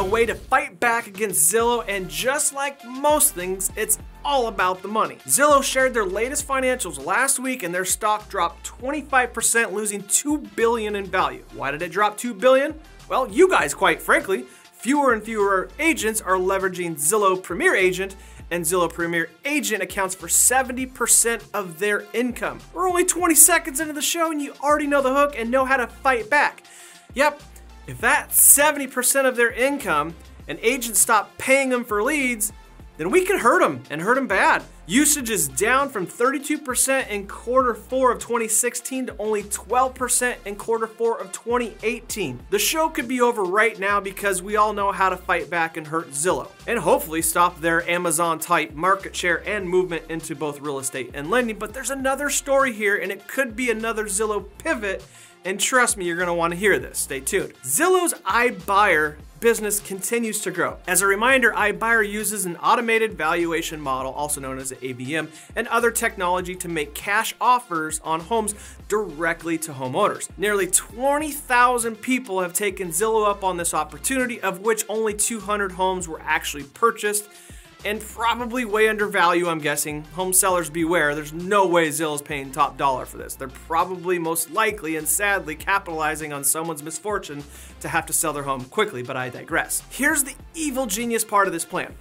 a way to fight back against Zillow, and just like most things, it's all about the money. Zillow shared their latest financials last week and their stock dropped 25%, losing $2 billion in value. Why did it drop $2 billion? Well, you guys, quite frankly. Fewer and fewer agents are leveraging Zillow Premier Agent, and Zillow Premier Agent accounts for 70% of their income. We're only 20 seconds into the show and you already know the hook and know how to fight back. Yep, if that's 70% of their income and agents stop paying them for leads, then we can hurt them and hurt them bad. Usage is down from 32% in Q4 of 2016 to only 12% in Q4 of 2018. The show could be over right now because we all know how to fight back and hurt Zillow, and hopefully stop their Amazon-type market share and movement into both real estate and lending. But there's another story here, and it could be another Zillow pivot, and trust me, you're gonna wanna hear this. Stay tuned. Zillow's iBuyer business continues to grow. As a reminder, iBuyer uses an automated valuation model, also known as an AVM, and other technology to make cash offers on homes directly to homeowners. Nearly 20,000 people have taken Zillow up on this opportunity, of which only 200 homes were actually purchased, and probably way undervalued, I'm guessing. Home sellers beware, there's no way Zillow's paying top dollar for this. They're probably most likely and sadly capitalizing on someone's misfortune to have to sell their home quickly, but I digress. Here's the evil genius part of this plan.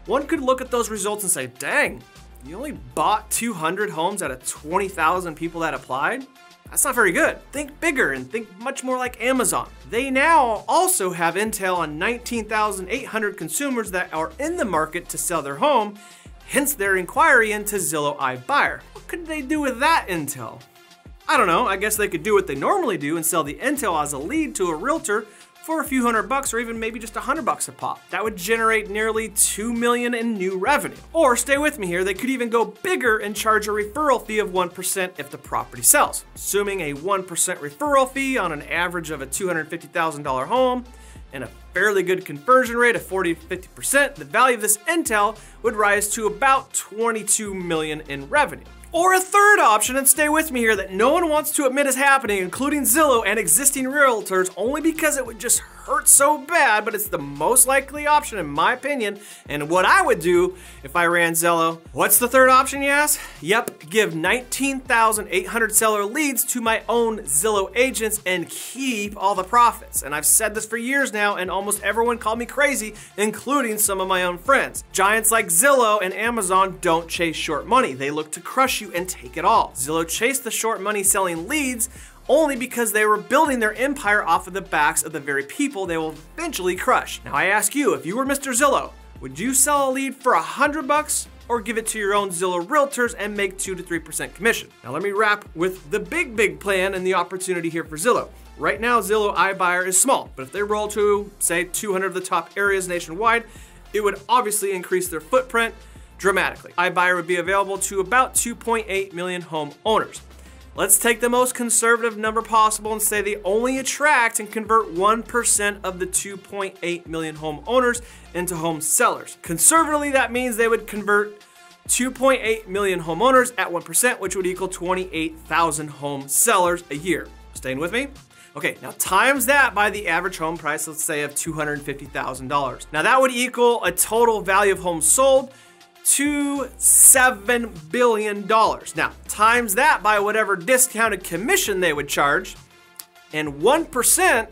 One could look at those results and say, dang, you only bought 200 homes out of 20,000 people that applied? That's not very good. Think bigger and think much more like Amazon. They now also have intel on 19,800 consumers that are in the market to sell their home, hence their inquiry into Zillow iBuyer. What could they do with that intel? I don't know, I guess they could do what they normally do and sell the intel as a lead to a realtor for a few $100 or even maybe just $100 a pop. That would generate nearly $2 million in new revenue. Or stay with me here, they could even go bigger and charge a referral fee of 1% if the property sells. Assuming a 1% referral fee on an average of a $250,000 home and a fairly good conversion rate of 40 to 50%, the value of this intel would rise to about $22 million in revenue. Or a third option, and stay with me here, that no one wants to admit is happening, including Zillow and existing realtors, only because it would just hurt so bad, but it's the most likely option in my opinion, and what I would do if I ran Zillow. What's the third option, you ask? Yep, give 19,800 seller leads to my own Zillow agents and keep all the profits. And I've said this for years now, and almost everyone called me crazy, including some of my own friends. Giants like Zillow and Amazon don't chase short money. They look to crush you and take it all. Zillow chased the short money selling leads only because they were building their empire off of the backs of the very people they will eventually crush. Now I ask you, if you were Mr. Zillow, would you sell a lead for $100 or give it to your own Zillow realtors and make 2 to 3% commission? Now let me wrap with the big plan and the opportunity here for Zillow. Right now, Zillow iBuyer is small, but if they roll to, say, 200 of the top areas nationwide, it would obviously increase their footprint dramatically. iBuyer would be available to about 2.8 million homeowners. Let's take the most conservative number possible and say they only attract and convert 1% of the 2.8 million homeowners into home sellers. Conservatively, that means they would convert 2.8 million homeowners at 1%, which would equal 28,000 home sellers a year. Staying with me? Okay, now times that by the average home price, let's say of $250,000. Now that would equal a total value of homes sold to $7 billion. Now, times that by whatever discounted commission they would charge, and 1%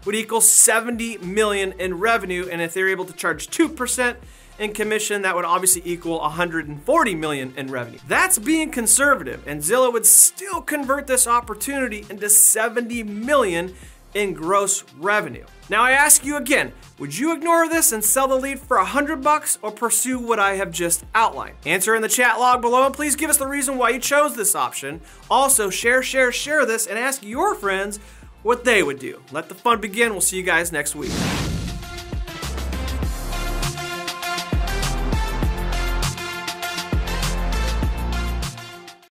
would equal $70 million in revenue, and if they're able to charge 2% in commission, that would obviously equal $140 million in revenue. That's being conservative, and Zillow would still convert this opportunity into $70 million in gross revenue. Now I ask you again, would you ignore this and sell the lead for $100 or pursue what I have just outlined? Answer in the chat log below and please give us the reason why you chose this option. Also share this and ask your friends what they would do. Let the fun begin. We'll see you guys next week.